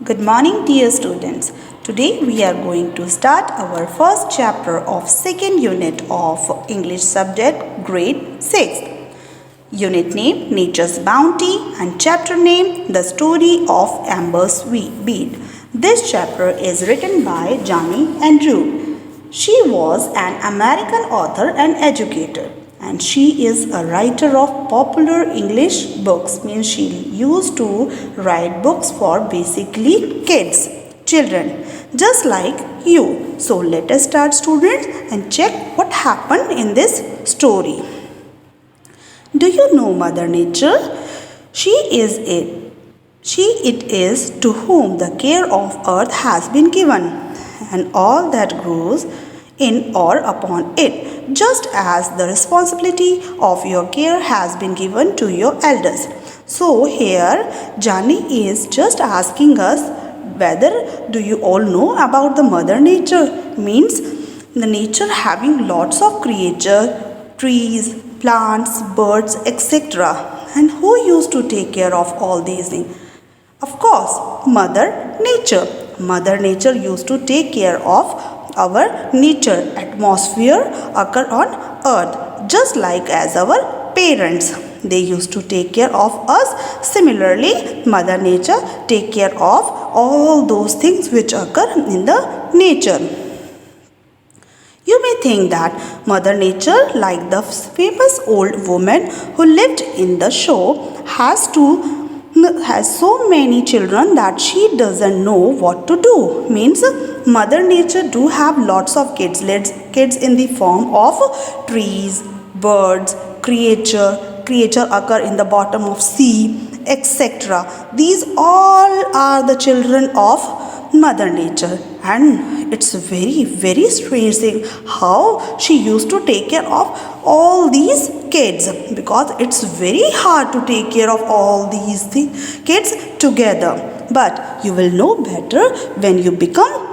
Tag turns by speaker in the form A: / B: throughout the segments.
A: Good morning, dear students. Today we are going to start our first chapter of second unit of English subject grade 6. Unit name Nature's Bounty and chapter name The Story of Amber's Bead. This chapter is written by Jani Andrew. She was an American author and educator, and she is a writer of popular English books. Means she used to write books for basically kids, children, just like you. So let us start, students, and check what happened in this story. Do you know Mother Nature? She it is to whom the care of earth has been given, and all that grows in or upon it, just as the responsibility of your care has been given to your elders. So here Jani is just asking us whether do you all know about the Mother Nature? Means the nature having lots of creature, trees, plants, birds, etc. And who used to take care of all these things? Of course, Mother Nature. Mother Nature used to take care of our nature, atmosphere occur on earth, just like as our parents. They used to take care of us. Similarly, Mother Nature take care of all those things which occur in the nature. You may think that Mother Nature, like the famous old woman who lived in the show, has so many children that she doesn't know what to do. Means Mother Nature do have lots of kids in the form of trees, birds, creature occur in the bottom of sea, etc. These all are the children of Mother Nature, and it's very strange thing how she used to take care of all these kids, because it's very hard to take care of all these kids together. But you will know better when you become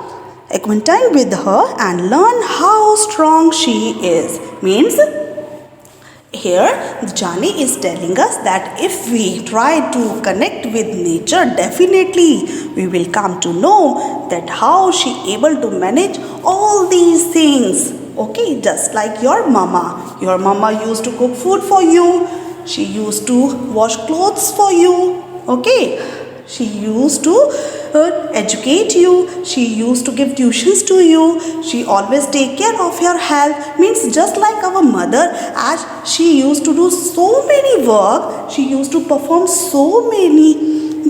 A: acquainted with her and learn how strong she is. Means here Jani is telling us that if we try to connect with nature, definitely we will come to know that how she able to manage all these things. Okay, just like your mama. Your mama used to cook food for you. She used to wash clothes for you. Okay, she used to educate you. She used to give tuitions to you. She always take care of your health. Means just like our mother, as she used to do so many work, she used to perform so many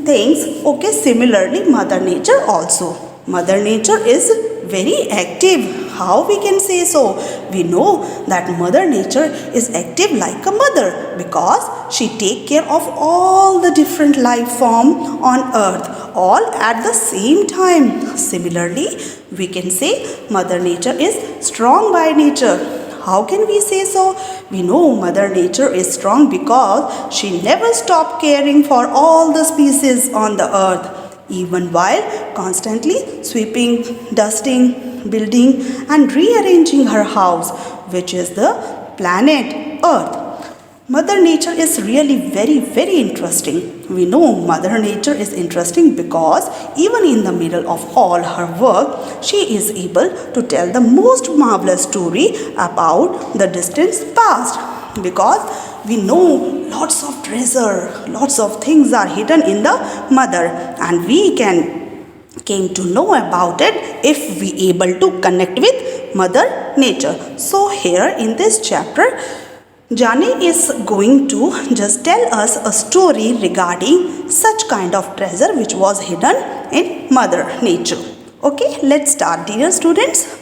A: things. Okay, similarly Mother Nature also. Mother Nature is very active. How we can say so? We know that Mother Nature is active like a mother, because she take care of all the different life form on earth, all at the same time. Similarly, we can say Mother Nature is strong by nature. How can we say so? We know Mother Nature is strong because she never stopped caring for all the species on the earth, even while constantly sweeping, dusting, building and rearranging her house, which is the planet Earth. Mother Nature is really very interesting. We know Mother Nature is interesting because even in the middle of all her work, she is able to tell the most marvelous story about the distant past, because we know lots of treasure, lots of things are hidden in the mother, and we came to know about it if we able to connect with Mother Nature. So here in this chapter, Jani is going to just tell us a story regarding such kind of treasure which was hidden in Mother Nature. Okay, let's start, dear students.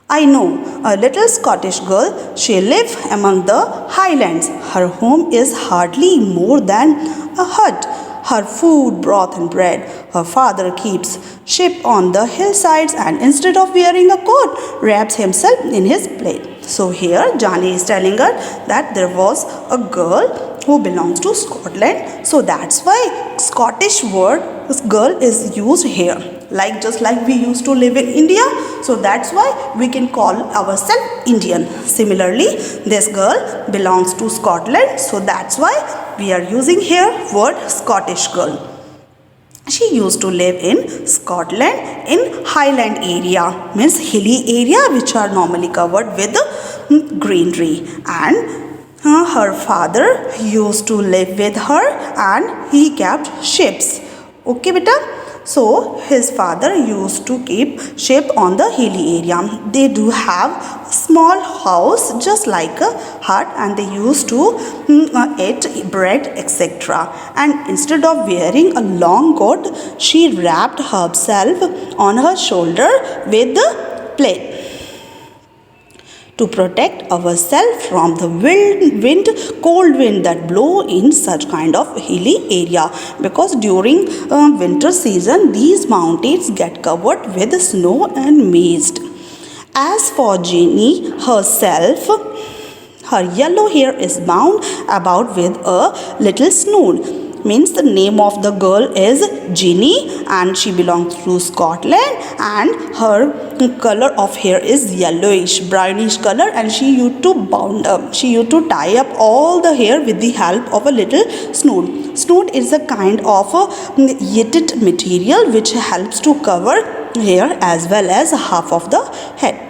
A: I know a little Scottish girl. She lives among the highlands. Her home is hardly more than a hut. Her food, broth and bread. Her father keeps sheep on the hillsides, and instead of wearing a coat, wraps himself in his plaid. So here Jani is telling her that there was a girl who belongs to Scotland. So that's why Scottish word girl is used here. Like just like we used to live in India, so that's why we can call ourselves Indian. Similarly, this girl belongs to Scotland, so that's why we are using here word Scottish girl. She used to live in Scotland in highland area, means hilly area which are normally covered with greenery, and her father used to live with her and he kept sheep. Okay beta. So his father used to keep sheep on the hilly area. They do have a small house just like a hut, and they used to eat bread etc. And instead of wearing a long coat, she wrapped herself on her shoulder with the plaid to protect ourselves from the cold wind that blow in such kind of hilly area, because during winter season these mountains get covered with snow and mist. As for Jenny herself, her yellow hair is bound about with a little snood. Means the name of the girl is Ginny and she belongs to Scotland, and her color of hair is yellowish brownish color, and she used to tie up all the hair with the help of a little snood. Snood is a kind of a knitted material which helps to cover hair as well as half of the head.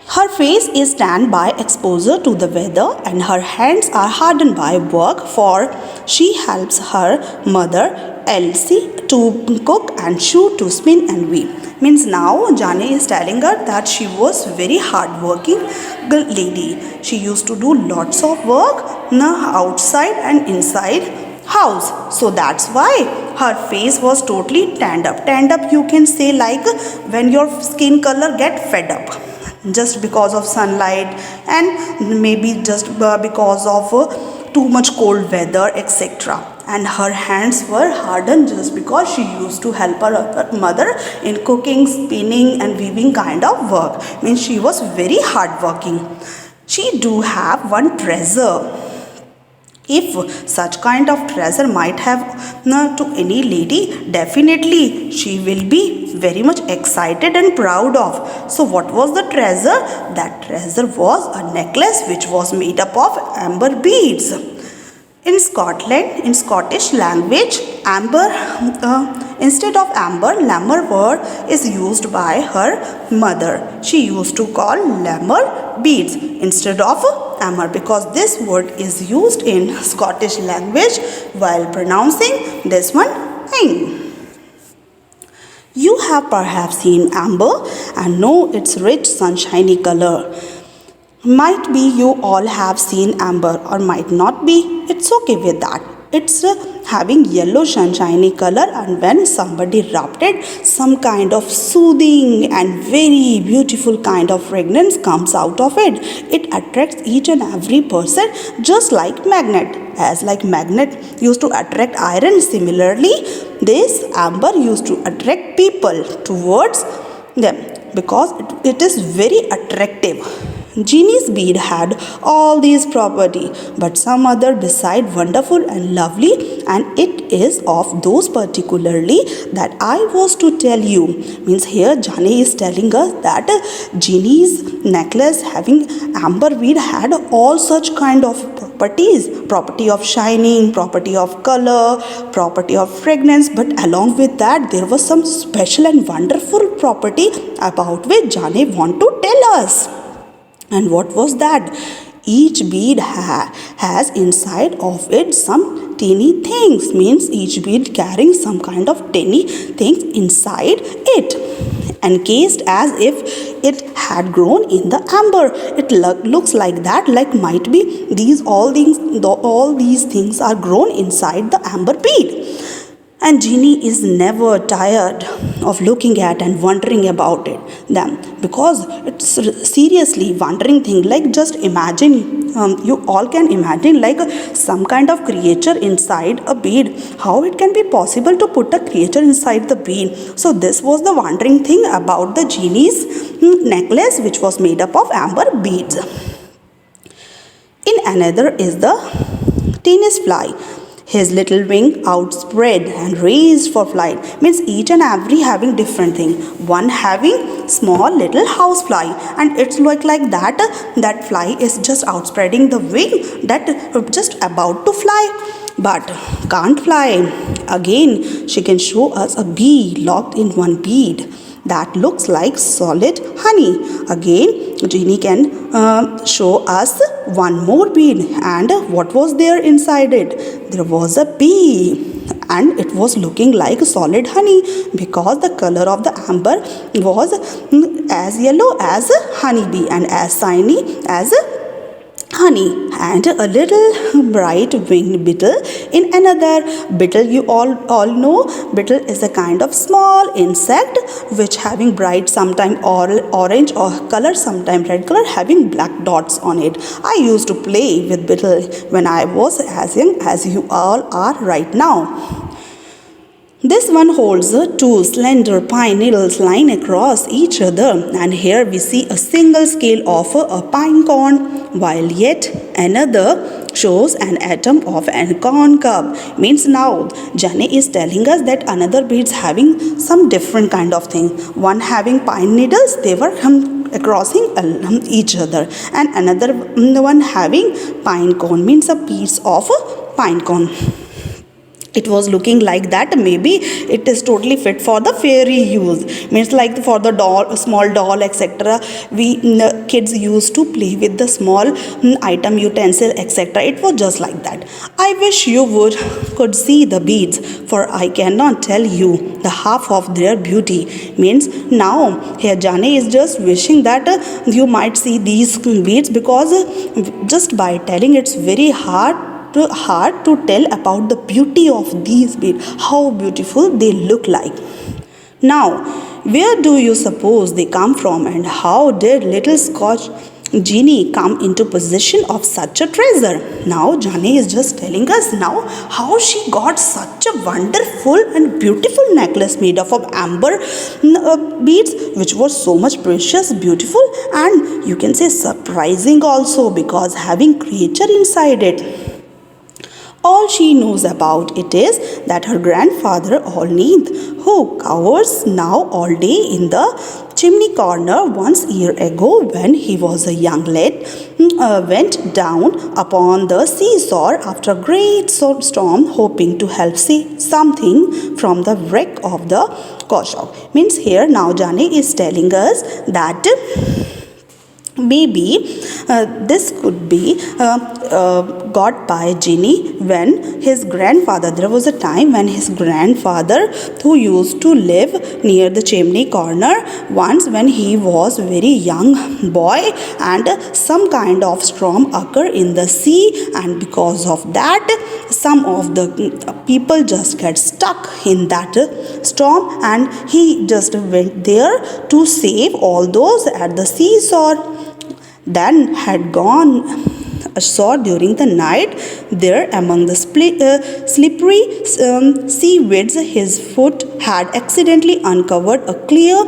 A: Her face is tanned by exposure to the weather and her hands are hardened by work, for she helps her mother Elsie to cook and Sue to spin and weave. Means now Jani is telling her that she was very hardworking lady. She used to do lots of work outside and inside house. So that's why her face was totally tanned up. Tanned up you can say like when your skin color get fed up just because of sunlight, and maybe just because of too much cold weather etc. And her hands were hardened just because she used to help her mother in cooking, spinning and weaving kind of work. Means she was very hardworking. She do have one treasure. If such kind of treasure might have to any lady, definitely she will be very much excited and proud of. So what was the treasure? That treasure was a necklace which was made up of amber beads. In Scotland, in Scottish language, amber, instead of amber, lammer word is used by her mother. She used to call lammer beads instead of amber, because this word is used in Scottish language while pronouncing this one thing. You have perhaps seen amber and know its rich sunshiny color. Might be you all have seen amber or might not be. It's okay with that. It's having yellow sunshiny color, and when somebody rubbed it, some kind of soothing and very beautiful kind of fragrance comes out of it. It attracts each and every person just like magnet. As like magnet used to attract iron, similarly this amber used to attract people towards them because it is very attractive. Genie's bead had all these property, but some other beside wonderful and lovely, and it is of those particularly that I was to tell you. Means here Jani is telling us that Genie's necklace having amber bead had all such kind of properties. Property of shining, property of color, property of fragrance, but along with that there was some special and wonderful property about which Jani want to tell us. And what was that? Each bead has inside of it some teeny things. Means each bead carrying some kind of teeny things inside it, encased as if it had grown in the amber. It looks like that, like might be all these things are grown inside the amber bead. And Genie is never tired of looking at and wondering about them, because it's seriously wondering thing. Like just imagine, you all can imagine like some kind of creature inside a bead. How it can be possible to put a creature inside the bead? So this was the wondering thing about the Genie's necklace, which was made up of amber beads. In another is the tennis fly. his little wing outspread and raised for flight. Means each and every having different thing. One having small little house fly, and it's like that fly is just outspreading the wing, that just about to fly but can't fly. Again, she can show us a bee locked in one bead that looks like solid honey. Again, Genie can show us one more bead, and what was there inside it? There was a bee, and it was looking like solid honey because the color of the amber was as yellow as a honeybee and as shiny as a honey. And a little bright winged beetle in another. Beetle, you all know, beetle is a kind of small insect which having bright, sometime orange or color, sometime red color, having black dots on it. I used to play with beetle when I was as young as you all are right now. This one holds two slender pine needles lying across each other, and here we see a single scale of a pine cone, while yet another shows an atom of an corn cob. Means now Jane is telling us that another beads having some different kind of thing. One having pine needles, they were crossing each other, and another one having pine cone, means a piece of a pine cone. It was looking like that maybe it is totally fit for the fairy use, means like for the doll, small doll, etc. We kids used to play with the small item, utensil, etc. It was just like that. I wish you could see the beads, for I cannot tell you the half of their beauty. Means now here Jane is just wishing that you might see these beads, because just by telling it's very hard to tell about the beauty of these beads, how beautiful they look like. Now, where do you suppose they come from, and how did little Scotch Genie come into possession of such a treasure? Now, Jane is just telling us now how she got such a wonderful and beautiful necklace made of amber beads, which was so much precious, beautiful, and you can say surprising also, because having creature inside it. All she knows about it is that her grandfather Allneath, who cowers now all day in the chimney corner, once a year ago when he was a young lad, went down upon the seashore after a great storm, hoping to help save something from the wreck of the Koshok. Means here now Jane is telling us that maybe this could be got by Genie when his grandfather, there was a time when his grandfather, who used to live near the chimney corner, once when he was very young boy, and some kind of storm occurred in the sea, and because of that some of the people just get stuck in that storm, and he just went there to save all those at the seashore. Then had gone ashore during the night. There among the slippery seaweeds his foot had accidentally uncovered a clear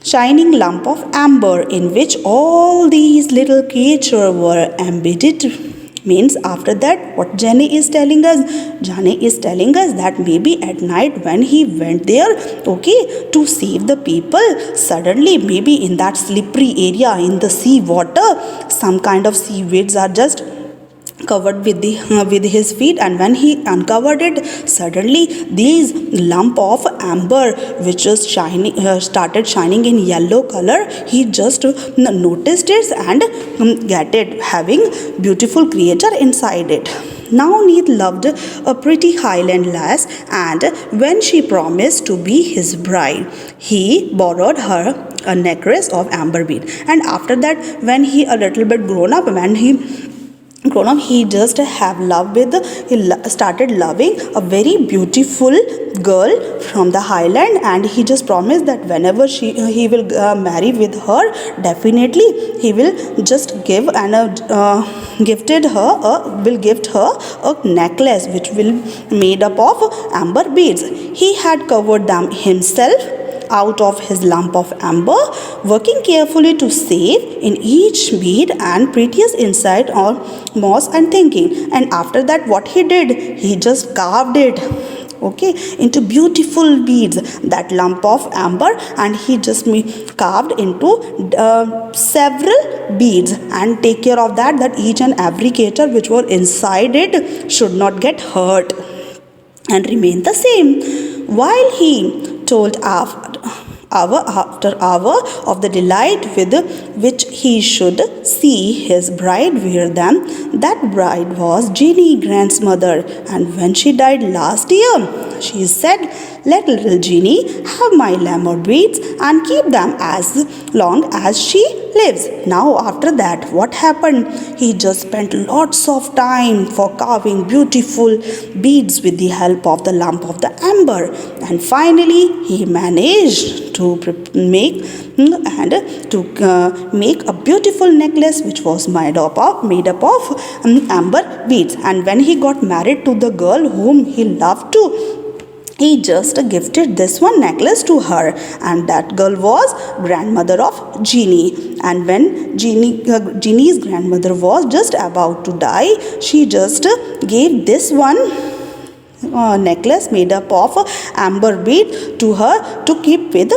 A: shining lump of amber, in which all these little creatures were embedded. Means after that, what Jane is telling us? Jane is telling us that maybe at night when he went there, okay, to save the people, suddenly maybe in that slippery area in the sea water, some kind of seaweeds are just covered with his feet, and when he uncovered it, suddenly these lump of amber which is shining started shining in yellow color. He just noticed it and get it having beautiful creature inside it. Now Neath loved a pretty Highland lass, and when she promised to be his bride, he borrowed her a necklace of amber bead. And after that, when he a little bit grown up, he just have love with he started loving a very beautiful girl from the Highland, and he just promised that whenever he will marry with her, definitely he will just give and will gift her a necklace which will made up of amber beads. He had covered them himself out of his lump of amber working carefully to save in each bead and prettiest inside or moss and thinking. And after that, what he did, he just carved it, okay, into beautiful beads, that lump of amber, and he just carved into several beads, and take care of that each and every creature which were inside it should not get hurt and remain the same. While he told hour after hour of the delight with which he should see his bride wear them. That bride was Jeannie, grandmother, and when she died last year, she said, "Let little Jeannie have my lemon beads and keep them as long as she lives." Now, after that, what happened? He just spent lots of time for carving beautiful beads with the help of the lump of the amber, and finally, he managed to make a beautiful necklace which was made up of amber beads. And when he got married to the girl whom he loved to, he just gifted this one necklace to her, and that girl was grandmother of Jeannie. And when Jeannie's grandmother was just about to die, she just gave this one necklace made up of amber bead to her to keep with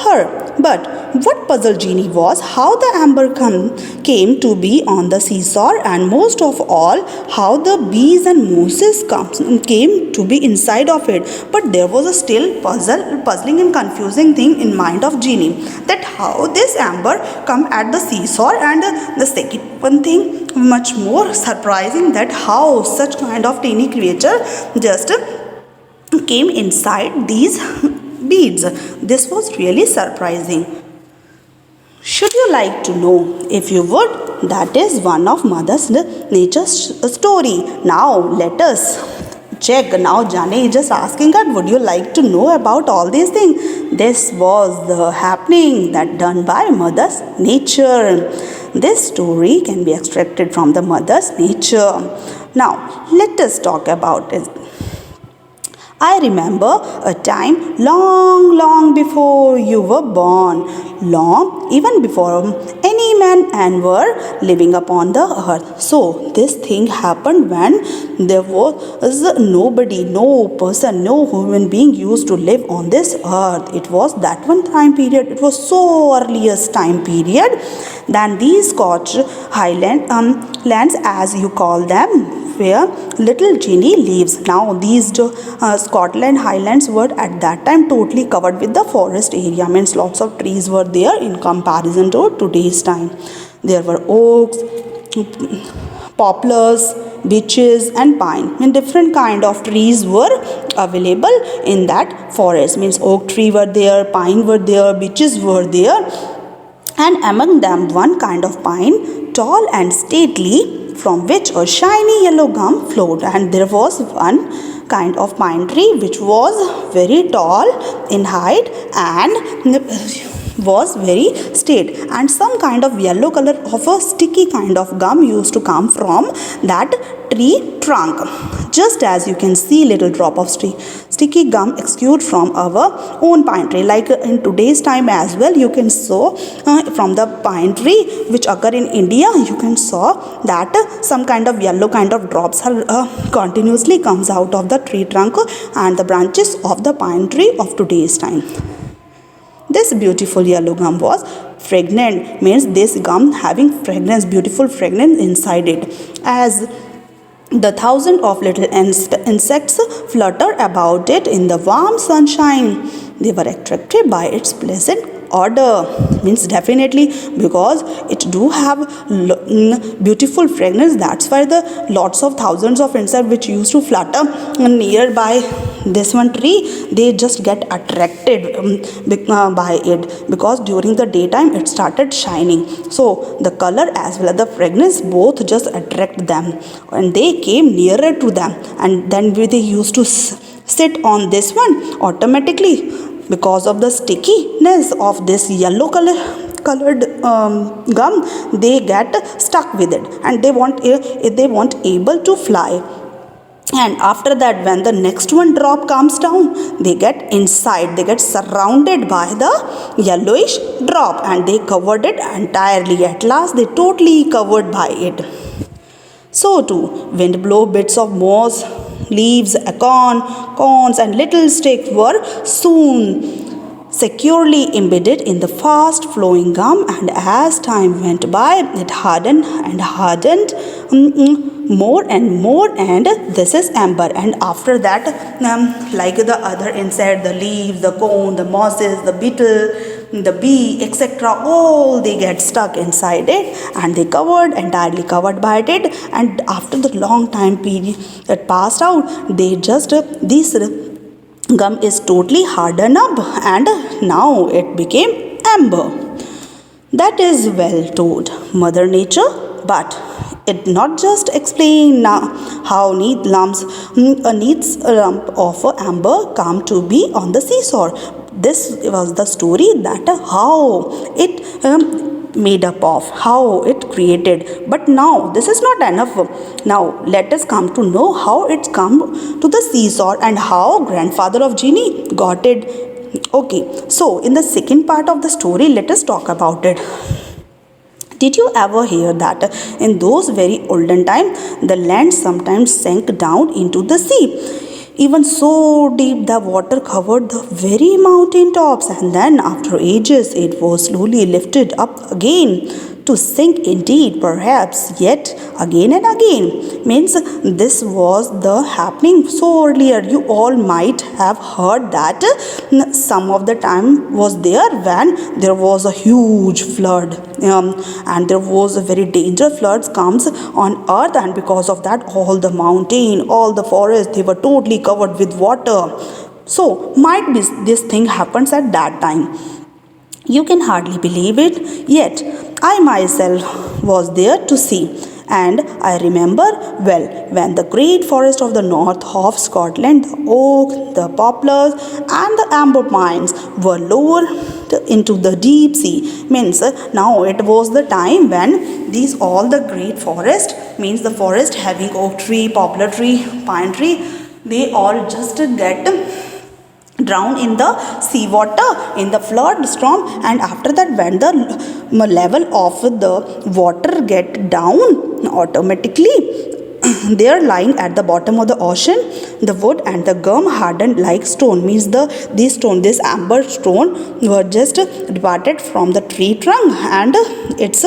A: her. But what puzzled Jeannie was how the amber came to be on the seesaw, and most of all, how the bees and mosses came to be inside of it. But there was a still puzzling and confusing thing in mind of Jeannie, that how this amber come at the seesaw, and the second one thing much more surprising, that how such kind of tiny creature just came inside these beads. This was really surprising. Should you like to know? If you would, that is one of Mother's Nature story. Now let us check. Now Jani is just asking her, would you like to know about all these things? This was the happening that done by Mother's Nature. This story can be extracted from the Mother's Nature. Now let us talk about it. I remember a time long before you were born, long even before any man and were living upon the earth. So this thing happened when there was nobody, no person, no human being used to live on this earth. It was that one time period. It was so earliest time period than these Scotch lands, as you call them, where little Jeannie lives. Now these Scotland Highlands were at that time totally covered with the forest area, means lots of trees were there in comparison to today's time. There were oaks, poplars, beeches and pine, and different kind of trees were available in that forest. Means oak tree were there, pine were there, beeches were there, and among them one kind of pine, tall and stately, from which a shiny yellow gum flowed. And there was one kind of pine tree which was very tall in height and was very straight, and some kind of yellow color of a sticky kind of gum used to come from that tree trunk. Just as you can see little drop of sticky gum exude from our own pine tree, like in today's time as well, you can saw from the pine tree which occur in India, you can saw that some kind of yellow kind of drops are continuously comes out of the tree trunk and the branches of the pine tree of today's time. This beautiful yellow gum was fragrant, means this gum having fragrance, beautiful fragrance inside it. As the thousands of little insects flutter about it in the warm sunshine, they were attracted by its pleasant odor. Means definitely because it do have beautiful fragrance, that's why the lots of thousands of insects which used to flutter nearby this one tree, they just get attracted by it, because during the daytime it started shining, so the color as well as the fragrance both just attract them, and they came nearer to them, and then they used to sit on this one automatically. Because of the stickiness of this yellow colored gum, they get stuck with it, and they weren't able to fly. And after that, when the next one drop comes down, they get inside, they get surrounded by the yellowish drop, and they covered it entirely. At last they totally covered by it. So too, wind blow bits of moss, leaves, acorn, corns, and little sticks were soon securely embedded in the fast flowing gum, and as time went by, it hardened and hardened more and more, and this is amber. And after that, like the other insect, the leaf, the cone, the mosses, the beetle, the bee, etc., all they get stuck inside it, and they covered, entirely covered by it. And after the long time period that passed out, they just this gum is totally hardened up, and now it became amber. That is well told, Mother Nature, but it not just explain how neat lump of amber come to be on the seashore. This was the story that how it made up of, how it created. But now this is not enough. Now let us come to know how it's come to the seashore and how grandfather of Genie got it. Okay, so in the second part of the story, let us talk about it. Did you ever hear that in those very olden times, the land sometimes sank down into the sea? Even so deep, the water covered the very mountain tops, and then after ages, it was slowly lifted up again to sink indeed, perhaps yet again and again. Means this was the happening so earlier. You all might have heard that some of the time was there when there was a huge flood, and there was a very dangerous floods comes on earth, and because of that all the mountain, all the forest, they were totally covered with water. So might be this thing happens at that time. You can hardly believe it, yet I myself was there to see. And I remember well when the great forest of the north of Scotland, the oak, the poplars, and the amber pines were lowered into the deep sea. Means now it was the time when these all the great forest, means the forest having oak tree, poplar tree, pine tree, they all just get drown in the sea water, in the flood storm. And after that, when the level of the water get down automatically, they are lying at the bottom of the ocean, the wood and the gum hardened like stone. Means this amber stone were just departed from the tree trunk, and it's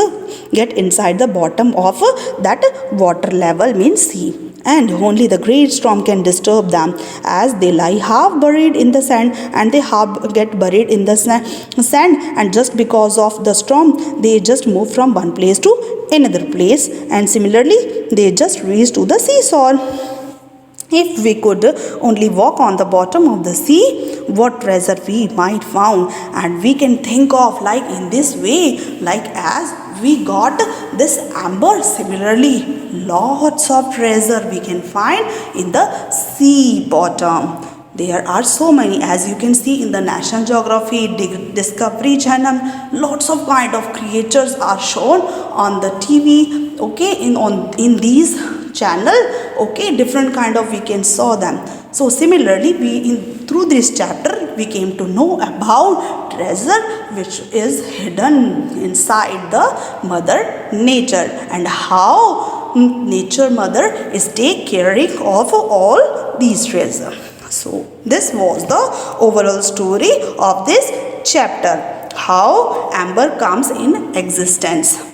A: get inside the bottom of that water level, means sea. And only the great storm can disturb them, as they lie half buried in the sand, and they half get buried in the sand, and just because of the storm they just move from one place to another place, and similarly they just reach to the seashore. If we could only walk on the bottom of the sea, what treasure we might found. And we can think of like in this way, like as we got this amber, similarly lots of treasure we can find in the sea bottom. There are so many, as you can see in the National Geography, Discovery Channel, lots of kind of creatures are shown on the TV, okay, in these channel, okay, different kind of we can saw them. So similarly, through this chapter we came to know about treasure which is hidden inside the Mother Nature, and how Nature Mother is take caring of all these treasure. So this was the overall story of this chapter, how amber comes in existence.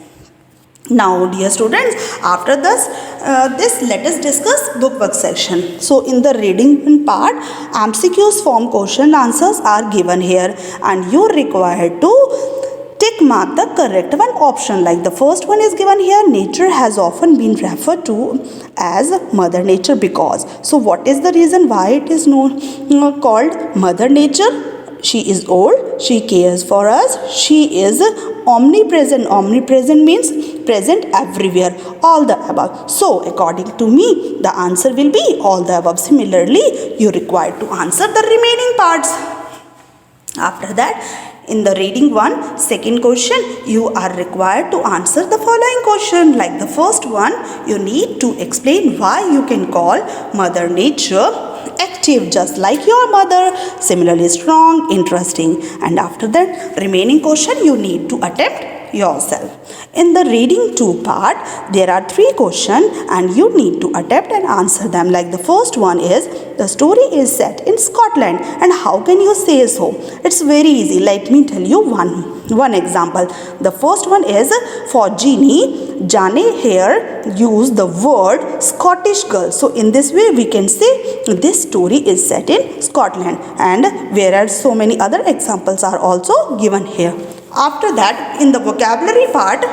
A: Now dear students, after this let us discuss bookwork section. So in the reading part, MCQs form question answers are given here, and you are required to tick mark the correct one option. Like the first one is given here, nature has often been referred to as Mother Nature because. So what is the reason why it is called Mother Nature? She is old, she cares for us, she is omnipresent. Omnipresent means present everywhere, all the above. So according to me, the answer will be all the above. Similarly, you are required to answer the remaining parts. After that, In the reading one, second question, you are required to answer the following question. Like the first one, you need to explain why you can call Mother Nature active just like your mother, similarly strong, interesting. And after that, remaining question you need to attempt yourself. In the reading 2 part, there are 3 questions and you need to attempt and answer them. Like the first one is, the story is set in Scotland and how can you say so? It's very easy. Let me tell you one example. The first one is, for Jeannie, Jane here used the word Scottish girl. So in this way we can say this story is set in Scotland, and whereas so many other examples are also given here. After that, in the vocabulary part,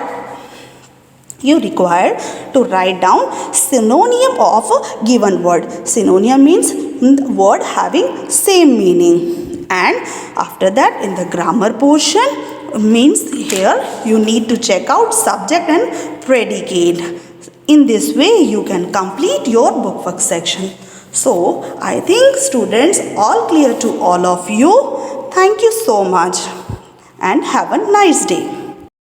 A: you require to write down synonym of a given word. Synonym means word having same meaning. And after that, in the grammar portion, means here you need to check out subject and predicate. In this way you can complete your bookwork section. So I think students, all clear to all of you. Thank you so much and have a nice day.